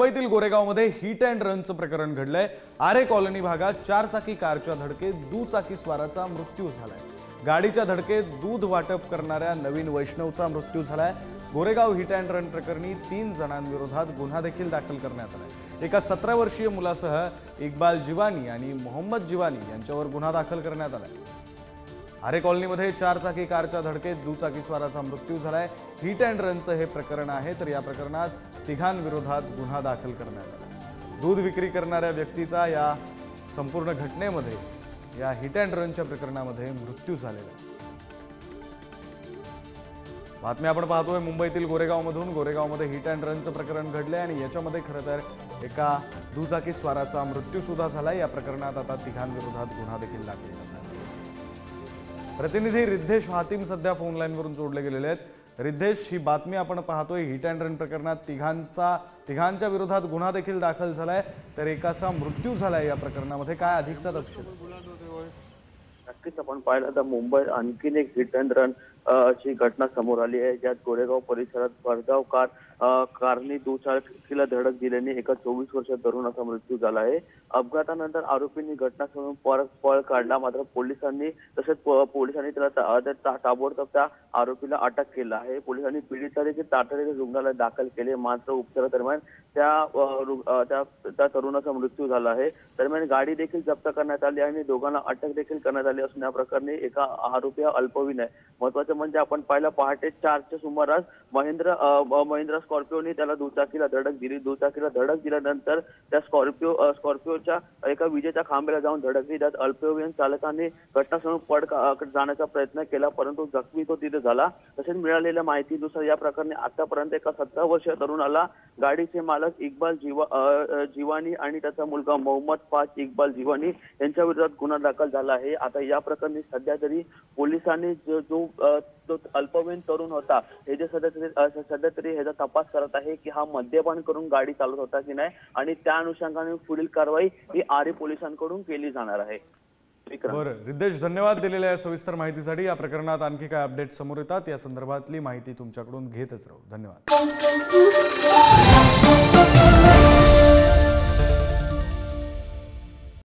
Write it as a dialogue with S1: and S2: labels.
S1: मुंबईतील गोरेगावमध्ये hit and रनचं प्रकरण घडलंय। आरे कॉलनी भागात चारचाकी कारच्या धडकेत दुचाकी स्वाराचा मृत्यू झालाय। गाडीच्या धडकेत दूध वाटप करणाऱ्या नवीन वैष्णवचा मृत्यू झालाय। गोरेगाव हिट अँड रन प्रकरणी 3 जणांविरोधात गुन्हा देखील दाखल करण्यात आलाय। एका 17 वर्षीय मुलासह इक्बाल जिवानी आणि मोहम्मद जिवानी यांच्यावर गुन्हा दाखल करण्यात आलाय। आरे कॉलनीमध्ये चारचाकी कारच्या धडकेत दुचाकी स्वाराचा मृत्यू झालाय। हिट अँड रनचं हे प्रकरण आहे, तर या प्रकरणात तिघांविरोधात गुन्हा दाखल करण्यात आला। दूध विक्री करणाऱ्या व्यक्तीचा या संपूर्ण घटनेमध्ये, या हिट अँड रनच्या प्रकरणामध्ये मृत्यू झालेला आहे। बातमी आपण पाहतोय मुंबईतील गोरेगावमधून। गोरेगावमध्ये हिट अँड रनचं प्रकरण घडलंय आणि याच्यामध्ये खरं तर एका दुचाकी स्वाराचा मृत्यू सुद्धा झालाय। या प्रकरणात आता तिघांविरोधात गुन्हा देखील दाखल करण्यात आला। प्रतिनिधी रिद्धेश हातीम सध्या फोन लाईनवरून जोडले गेलेले आहेत। रिद्धेश, ही बातमी आपण पाहतोय, हिट अँड रन प्रकरणात तिघांच्या विरोधात गुन्हा देखील दाखल झालाय, तर एकाचा मृत्यू झालाय। या प्रकरणामध्ये काय अधिकचा तपशील?
S2: नक्कीच आपण पाहिलं तर मुंबईत आणखीन एक हिट अँड रन ची घटना समोर आली आहे, ज्यात गोरेगाव परिसरात भरधाव कारने दुचाकीला धडक दिल्याने एका 24 वर्षीय तरुणाचा मृत्यू झाला आहे। अपघातानंतर आरोपींनी घटनास्थळावरून पळ काढला, मात्र पोलिसांनी त्याला ताबडतोब त्या आरोपीला अटक केलं आहे। पोलिसांनी पीडिताचे तातडीने रुग्णालयात दाखल केले, मात्र उपचारादरम्यान त्या तरुणाचा मृत्यू झाला आहे। दरम्यान गाडी देखील जप्त करण्यात आली आणि दोघांना अटक देखील करण्यात आली असून या प्रकरणी एका आरोपी अल्पवयीन आहे। महत्वाचं म्हणजे आपण पाहिलं, पहाटे 4च्या सुमारास महिंद्रा स्कॉर्पिओने त्याला दुचाकीला धडक दिली। दुचाकीला धडक दिल्यानंतर त्या स्कॉर्पिओच्या एका विजेच्या खांबाला जाऊन धडकली, त्यात अल्पवयीन चालकाने घटनास्थळावरून पळ जाण्याचा प्रयत्न केला, परंतु जखमी तो तिथे झाला। तसेच मिळालेल्या माहितीनुसार या प्रकरणी आतापर्यंत एका 17 वर्षीय तरुणाला गाडीचे मालक इक्बाल जिवानी आणि त्याचा मुलगा मोहम्मद फाज इक्बाल जिवानी यांच्या विरोधात गुन्हा दाखल झाला आहे। आता या प्रकरणी सध्या तरी पोलिसांनी जो अल्पवयीन तरुण होता, हे जे सध्या तरी ह्याचा तपास करत आहे की हा मद्यपान करून गाडी चालवत होता की नाही, आणि त्या अनुषंगाने पुढील कारवाई ही आरे पोलिसांकडून केली जाणार आहे।
S1: बरं रिद्धेश, धन्यवाद दिलेल्या सविस्तर माहितीसाठी। या प्रकरणात आणखी काय अपडेट समोर येतात या संदर्भातली माहिती तुमच्याकडून घेतच राहू। धन्यवाद।